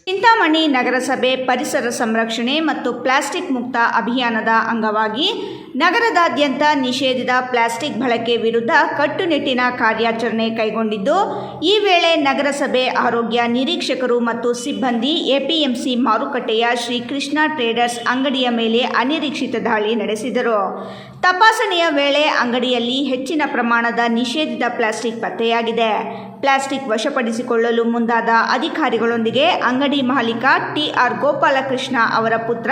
ಚಿಂತಾಮಣಿ ನಗರಸಭೆ ಪರಿಸರ ಸಂರಕ್ಷಣೆ ಮತ್ತು ಪ್ಲಾಸ್ಟಿಕ್ ಮುಕ್ತ ಅಭಿಯಾನದ ಅಂಗವಾಗಿ ನಗರದಾದ್ಯಂತ ನಿಷೇಧಿತ ಪ್ಲಾಸ್ಟಿಕ್ ಬಳಕೆ ವಿರುದ್ಧ ಕಟ್ಟುನಿಟ್ಟಿನ ಕಾರ್ಯಾಚರಣೆ ಕೈಗೊಂಡಿದ್ದು, ಈ ವೇಳೆ ನಗರಸಭೆ ಆರೋಗ್ಯ ನಿರೀಕ್ಷಕರು ಮತ್ತು ಸಿಬ್ಬಂದಿ ಎಪಿಎಂಸಿ ಮಾರುಕಟ್ಟೆಯ ಶ್ರೀಕೃಷ್ಣ ಟ್ರೇಡರ್ಸ್ ಅಂಗಡಿಯ ಮೇಲೆ ಅನಿರೀಕ್ಷಿತ ದಾಳಿ ನಡೆಸಿದರು. ತಪಾಸಣೆಯ ವೇಳೆ ಅಂಗಡಿಯಲ್ಲಿ ಹೆಚ್ಚಿನ ಪ್ರಮಾಣದ ನಿಷೇಧಿತ ಪ್ಲಾಸ್ಟಿಕ್ ಪತ್ತೆಯಾಗಿದೆ. ಪ್ಲಾಸ್ಟಿಕ್ ವಶಪಡಿಸಿಕೊಳ್ಳಲು ಮುಂದಾದ ಅಧಿಕಾರಿಗಳೊಂದಿಗೆ ಅಂಗಡಿ ಮಾಲೀಕ ಟಿ.ಆರ್. ಗೋಪಾಲಕೃಷ್ಣ ಅವರ ಪುತ್ರ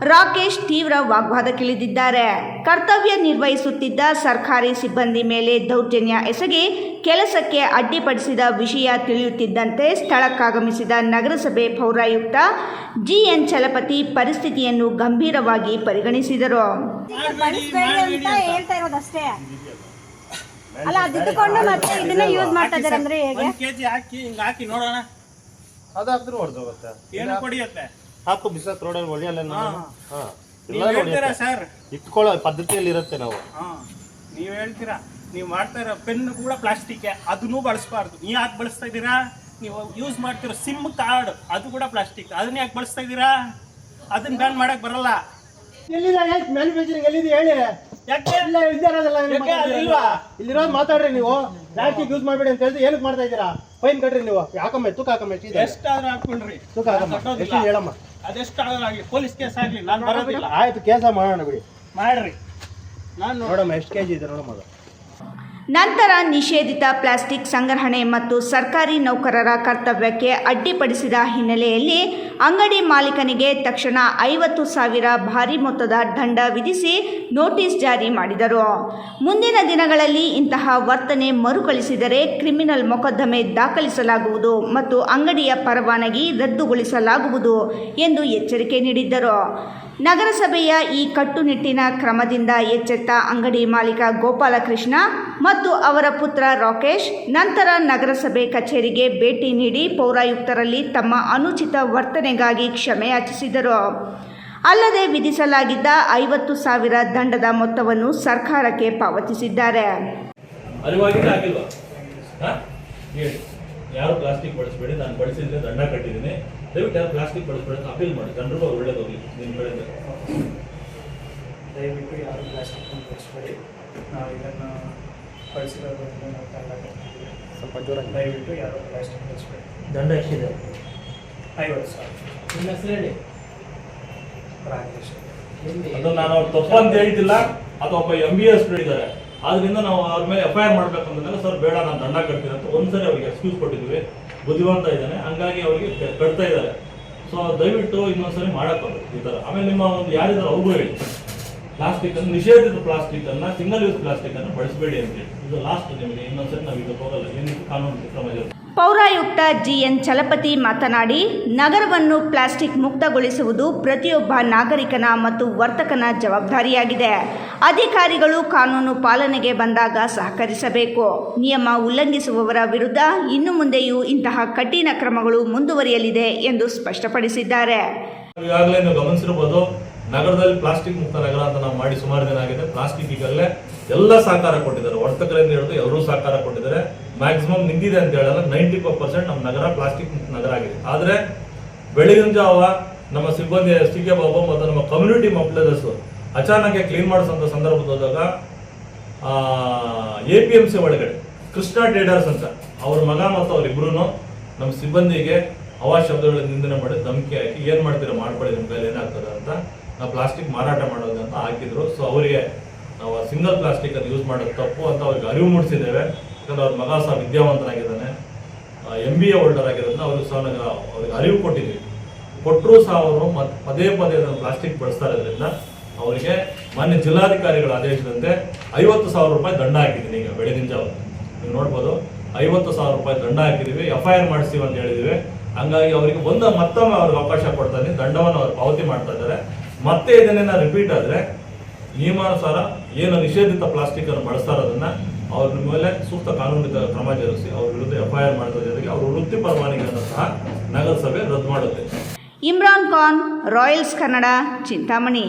ರಾಕೇಶ್ ತೀವ್ರ ವಾಗ್ವಾದಕ್ಕಿಳಿದಿದ್ದಾರೆ. ಕರ್ತವ್ಯ ನಿರ್ವಹಿಸುತ್ತಿದ್ದ ಸರ್ಕಾರಿ ಸಿಬ್ಬಂದಿ ಮೇಲೆ ದೌರ್ಜನ್ಯ ಎಸಗಿ ಕೆಲಸಕ್ಕೆ ಅಡ್ಡಿಪಡಿಸಿದ ವಿಷಯ ತಿಳಿಯುತ್ತಿದ್ದಂತೆ ಸ್ಥಳಕ್ಕಾಗಮಿಸಿದ ನಗರಸಭೆ ಪೌರಾಯುಕ್ತ ಜಿ.ಎನ್. ಚಲಪತಿ ಪರಿಸ್ಥಿತಿಯನ್ನು ಗಂಭೀರವಾಗಿ ಪರಿಗಣಿಸಿದರು. ಅಲ್ಲ ಅದಿಟ್ಟುಕೊಂಡು ಮತ್ತೆ ಇದನ್ನ ಯೂಸ್ ಮಾಡ್ತಾ ಇದ್ದಾರೆ ಅಂದ್ರೆ ಹೇಗೆ? 1 kg ಹಾಕಿ ಹಿಂಗ ಹಾಕಿ ನೋಡೋಣ. ಅದಾದ್ರೂ ಹೊರದೋಗುತ್ತೆ. ಏನು ಕೊಡಿಯುತ್ತೆ? ಹಾಕು ಬಿಸಾಕ್ ರೋಡಲ್ಲಿ ಹೊಡಿಯಲ್ಲ ನಾನು. ಹಾ. ನೀವು ಹೇಳ್ತೀರಾ ಸರ್? ಇಟ್ಕೊಳ್ಳೋ ಪದ್ಧತಿಯಲ್ಲಿ ಇರುತ್ತೆ ನಾವು. ನೀವು ಹೇಳ್ತೀರಾ? ನೀವು ಮಾಡ್ತಾ ಇರೋ ಪೆನ್ ಕೂಡ ಪ್ಲಾಸ್ಟಿಕ್, ಅದನ್ನೂ ಬಳಸಬಾರ್ದು. ನೀವು ಯಾಕೆ ಬಳಸ್ತಾ ಇದ್ದೀರಾ? ನೀವು ಯೂಸ್ ಮಾಡ್ತಿರೋ ಸಿಮ್ ಕಾರ್ಡ್ ಅದು ಕೂಡ ಪ್ಲಾಸ್ಟಿಕ್, ಅದನ್ನ ಯಾಕೆ ಬಳಸ್ತಾ ಇದ್ದೀರಾ? ಅದನ್ನ ಬ್ಯಾನ್ ಮಾಡಕ್ ಬರಲ್ಲ. ಎಲ್ಲಿದೆ ಮ್ಯಾನುಫ್ಯಾಕ್ಚರಿಂಗ್ ಎಲ್ಲಿದೆ ಹೇಳಿ? ಯಾಕೆ ಇಲ್ಲ ಇದ್ದಾರಲ್ಲ ಇಲ್ಲಿರೋದು ಮಾತಾಡ್ರಿ. ನೀವು ಪ್ಲಾಸ್ಟಿಕ್ ಯೂಸ್ ಮಾಡಬೇಡಿ ಅಂತ ಹೇಳಿದ್ರೆ ಏನಕ್ಕೆ ಮಾಡ್ತಾ ಇದ್ದೀರಾ? ಫೈನ್ ಕಟ್ರಿ ನೀವು. ಯಾಕಮ್ಮ ತೂಕ ಹಾಕಮ್ಮ, ಎಷ್ಟಾದ್ರೂ ಹಾಕೊಂಡ್ರಿ ತೂಕ ಹಾಕಮ್ಮ, ಎಷ್ಟು ಹೇಳಮ್ಮ. ಅದೆಷ್ಟಾಗಲಿ ಪೊಲೀಸ್ ಕೇಸ್ ಆಗ್ಲಿ, ನಾನು ಬರೋದಿಲ್ಲ. ಆಯ್ತು, ಕೇಸ ಮಾಡೋಣ ಬಿಡಿ, ಮಾಡ್ರಿ. ನಾನು ನೋಡಮ್ಮ ಎಷ್ಟು ಕೆಜಿ ಇದೆ ನೋಡಮ್ಮ. ನಂತರ ನಿಷೇಧಿತ ಪ್ಲಾಸ್ಟಿಕ್ ಸಂಗ್ರಹಣೆ ಮತ್ತು ಸರ್ಕಾರಿ ನೌಕರರ ಕರ್ತವ್ಯಕ್ಕೆ ಅಡ್ಡಿಪಡಿಸಿದ ಹಿನ್ನೆಲೆಯಲ್ಲಿ ಅಂಗಡಿ ಮಾಲೀಕನಿಗೆ ತಕ್ಷಣ 50,000 ಭಾರಿ ಮೊತ್ತದ ದಂಡ ವಿಧಿಸಿ ನೋಟಿಸ್ ಜಾರಿ ಮಾಡಿದರು. ಮುಂದಿನ ದಿನಗಳಲ್ಲಿ ಇಂತಹ ವರ್ತನೆ ಮರುಕಳಿಸಿದರೆ ಕ್ರಿಮಿನಲ್ ಮೊಕದ್ದಮೆ ದಾಖಲಿಸಲಾಗುವುದು ಮತ್ತು ಅಂಗಡಿಯ ಪರವಾನಗಿ ರದ್ದುಗೊಳಿಸಲಾಗುವುದು ಎಂದು ಎಚ್ಚರಿಕೆ ನೀಡಿದ್ದರು. ನಗರಸಭೆಯ ಈ ಕಟ್ಟುನಿಟ್ಟಿನ ಕ್ರಮದಿಂದ ಎಚ್ಚೆತ್ತ ಅಂಗಡಿ ಮಾಲೀಕ ಗೋಪಾಲಕೃಷ್ಣ ಮತ್ತು ಅವರ ಪುತ್ರ ರಾಕೇಶ್ ನಂತರ ನಗರಸಭೆ ಕಚೇರಿಗೆ ಭೇಟಿ ನೀಡಿ ಪೌರಾಯುಕ್ತರಲ್ಲಿ ತಮ್ಮ ಅನುಚಿತ ವರ್ತನೆಗಾಗಿ ಕ್ಷಮೆಯಾಚಿಸಿದರು. ಅಲ್ಲದೆ ವಿಧಿಸಲಾಗಿದ್ದ 50,000 ದಂಡದ ಮೊತ್ತವನ್ನು ಸರ್ಕಾರಕ್ಕೆ ಪಾವತಿಸಿದ್ದಾರೆ. ಯಾರು ಪ್ಲಾಸ್ಟಿಕ್ ಬಳಸಬೇಡಿ, ನಾನು ಬಳಸಿದ್ರೆ ದಂಡ ಕಟ್ಟಿದ್ದೀನಿ, ದಯವಿಟ್ಟು ಯಾರು ಪ್ಲಾಸ್ಟಿಕ್ ಬಳಸಬೇಡಿ ಅಂತ ಅಪೀಲ್ ಮಾಡಿ. ಜನರಿಗೂ ಅವ್ರು ಒಳ್ಳೇದಾಗಲಿ. ನಿಮ್ಮ ಕಡೆಯಿಂದ ದಯವಿಟ್ಟು ಯಾರು ಪ್ಲಾಸ್ಟಿಕ್ ಬಳಸಬೇಡಿ, ನಾವು ಇದನ್ನು ಬಳಸಿರೋದ್ರಿಂದ ನಾವು ದಂಡ ಕಟ್ಟಿದ್ದೀವಿ. ಸ್ವಲ್ಪ ದೂರ ದಯವಿಟ್ಟು ಯಾರು ಪ್ಲಾಸ್ಟಿಕ್ ಬಳಸಬೇಡಿ. ದಂಡ ಎಷ್ಟಿದೆ? 50,000. ನಿಮ್ಮ ಹೆಸರು ಹೇಳಿ. ರಾಕೇಶ್. ಅದು ನಾನು ಅವ್ರು ತಪ್ಪಂತ ಹೇಳ್ತಿಲ್ಲ, ಅಥವಾ ಒಬ್ಬ MBA ಇದ್ದಾರೆ, ಆದ್ರಿಂದ ನಾವು ಅವ್ರ ಮೇಲೆ FIR ಮಾಡ್ಬೇಕಂತಂದ್ರೆ ಸರ್ ಬೇಡ ನಾನು ದಂಡ ಕಟ್ತೀನಿ ಅಂತ ಒಂದ್ಸರಿ ಅವ್ರಿಗೆ ಎಕ್ಸ್ಕ್ಯೂಸ್ ಕೊಟ್ಟಿದ್ವಿ. ಬುದ್ಧಿವಂತ ಇದ್ದಾನೆ, ಹಂಗಾಗಿ ಅವ್ರಿಗೆ ಕಟ್ತಾ ಇದ್ದಾರೆ. ಸೊ ದಯವಿಟ್ಟು ಇನ್ನೊಂದ್ಸರಿ ಮಾಡಕ್ಕೋದು ಈ ಥರ. ಆಮೇಲೆ ನಿಮ್ಮ ಒಂದು ಯಾರಿದ್ದಾರೆ ಅವ್ರಿಗೂ ಹೇಳಿ, ಪ್ಲಾಸ್ಟಿಕ್ ಅನ್ನು ನಿಷೇಧಿತ ಪ್ಲಾಸ್ಟಿಕ್ ಅನ್ನ, ಸಿಂಗಲ್ ಯೂಸ್ ಪ್ಲಾಸ್ಟಿಕ್ ಅನ್ನು ಬಳಸಬೇಡಿ ಅಂತ ಹೇಳಿ. ಇದು ಲಾಸ್ಟ್ ನಿಮಗೆ. ಇನ್ನೊಂದ್ಸರಿ ನಾವು ಇದಕ್ಕೆ ಹೋಗಲ್ಲ, ಏನಿತ್ತು ಕಾನೂನು ಕ್ರಮ ಇರುತ್ತೆ. ಪೌರಾಯುಕ್ತ ಜಿ.ಎನ್. ಚಲಪತಿ ಮಾತನಾಡಿ, ನಗರವನ್ನು ಪ್ಲಾಸ್ಟಿಕ್ ಮುಕ್ತಗೊಳಿಸುವುದು ಪ್ರತಿಯೊಬ್ಬ ನಾಗರಿಕನ ಮತ್ತು ವರ್ತಕನ ಜವಾಬ್ದಾರಿಯಾಗಿದೆ. ಅಧಿಕಾರಿಗಳು ಕಾನೂನು ಪಾಲನೆಗೆ ಬಂದಾಗ ಸಹಕರಿಸಬೇಕು. ನಿಯಮ ಉಲ್ಲಂಘಿಸುವವರ ವಿರುದ್ಧ ಇನ್ನು ಮುಂದೆಯೂ ಇಂತಹ ಕಠಿಣ ಕ್ರಮಗಳು ಮುಂದುವರಿಯಲಿದೆ ಎಂದು ಸ್ಪಷ್ಟಪಡಿಸಿದ್ದಾರೆ. ಈಗಾಗಲೇ ನೀವು ಗಮನಿಸಿರಬಹುದು, ನಗರದಲ್ಲಿ ಪ್ಲಾಸ್ಟಿಕ್ ಮುಕ್ತ ನಗರ ಅಂತ ನಾವು ಮಾಡಿ ಸುಮಾರು ದಿನ ಆಗಿದೆ. ಪ್ಲಾಸ್ಟಿಕ್ ಈಗಲೇ ಎಲ್ಲ ಸಹಕಾರ ಕೊಟ್ಟಿದ್ದಾರೆ, ವರ್ತಕರಿಂದ ಹಿಡಿದು ಎಲ್ಲರೂ ಸಹಕಾರ ಕೊಟ್ಟಿದ್ದಾರೆ. ಮ್ಯಾಕ್ಸಿಮಮ್ ನಿಂತಿದೆ ಅಂತ ಹೇಳಲ್ಲ, 95% ನಮ್ಮ ನಗರ ಪ್ಲಾಸ್ಟಿಕ್ ಮುಕ್ತ ನಗರ ಆಗಿದೆ. ಆದರೆ ಬೆಳಗಿನ ಜಾವ ನಮ್ಮ ಸಿಬ್ಬಂದಿ STK ಬಾಬು ಮತ್ತು ನಮ್ಮ ಕಮ್ಯುನಿಟಿ ಮೊಬಲೈಸರ್ಸ್ ಅಚಾನಕ್ ಕ್ಲೀನ್ ಮಾಡಿಸೋಂಥ ಸಂದರ್ಭದಾಗ APMC ಒಳಗಡೆ ಕೃಷ್ಣ ಟ್ರೇಡರ್ಸ್ ಅಂತ ಅವ್ರ ಮಗ ಮತ್ತು ಅವರಿಬ್ರು ನಮ್ಮ ಸಿಬ್ಬಂದಿಗೆ ಶಬ್ದಗಳ ನಿಂದನೆ ಮಾಡಿ ಧಮಕಿ ಹಾಕಿ ಏನು ಮಾಡ್ತೀರಾ ಮಾಡ್ಕೊಳ್ಳಿ, ನಿಮ್ಮ ಕೈಲಿ ಏನಾಗ್ತದೆ ಅಂತ, ನಾವು ಪ್ಲಾಸ್ಟಿಕ್ ಮಾರಾಟ ಮಾಡೋದು ಅಂತ ಹಾಕಿದ್ರು. ಸೊ ಅವರಿಗೆ ನಾವು ಸಿಂಗಲ್ ಪ್ಲಾಸ್ಟಿಕ್ ಅನ್ನು ಯೂಸ್ ಮಾಡೋದು ತಪ್ಪು ಅಂತ ಅವ್ರಿಗೆ ಅರಿವು ಮೂಡಿಸಿದ್ದೇವೆ. ಯಾಕಂದ್ರೆ ಅವ್ರ ಮಗ ಸಹ ವಿದ್ಯಾವಂತನಾಗಿದ್ದಾನೆ, MBA ಹೋಲ್ಡರ್ ಆಗಿರೋದನ್ನ ಅವ್ರಿಗೆ ಅರಿವು ಕೊಟ್ಟಿದ್ವಿ. ಕೊಟ್ಟರೂ ಸಹ ಅವರು ಪದೇ ಅದನ್ನು ಪ್ಲಾಸ್ಟಿಕ್ ಬಳಸ್ತಾ ಇರೋದ್ರಿಂದ ಅವರಿಗೆ ಮಾನ್ಯ ಜಿಲ್ಲಾಧಿಕಾರಿಗಳ ಆದೇಶದಂತೆ 50,000 ರೂಪಾಯಿ ದಂಡ ಹಾಕಿದ್ದೀನಿ. ಈಗ ಬೆಳಗಿನ ಜಾವ ನೀವು ನೋಡ್ಬೋದು, 50,000 ರೂಪಾಯಿ ದಂಡ ಹಾಕಿದ್ದೀವಿ, FIR ಮಾಡಿಸ್ತೀವಿ ಅಂತ ಹೇಳಿದ್ವಿ. ಹಂಗಾಗಿ ಅವರಿಗೆ ಮತ್ತೊಮ್ಮೆ ಅವ್ರಿಗೆ ಅವಕಾಶ ಕೊಡ್ತಾ ಇದ್ದೀನಿ, ದಂಡವನ್ನು ಅವ್ರು ಪಾವತಿ ಮಾಡ್ತಾ ಇದ್ದಾರೆ. ಮತ್ತೆ ಇದನ್ನೇನ ರಿಪೀಟ್ ಆದರೆ ನಿಯಮಾನುಸಾರ ಏನು ನಿಷೇಧಿತ ಪ್ಲಾಸ್ಟಿಕ್ ಅನ್ನು ಬಳಸ್ತಾ ಇರೋದನ್ನ ಅವ್ರ ಮೇಲೆ ಸೂಕ್ತ ಕಾನೂನಿನ ಕ್ರಮ ಜರುಗಿಸಿ ಅವ್ರ ವಿರುದ್ಧ FIR ಮಾಡೋದ್ರ ಜೊತೆಗೆ ಅವ್ರ ವೃತ್ತಿ ಪರವಾನಗಿಯನ್ನು ಸಹ ನಗರಸಭೆ ರದ್ದು ಮಾಡುತ್ತೆ. ಇಮ್ರಾನ್ ಖಾನ್, ರಾಯಲ್ಸ್ ಕನ್ನಡ, ಚಿಂತಾಮಣಿ.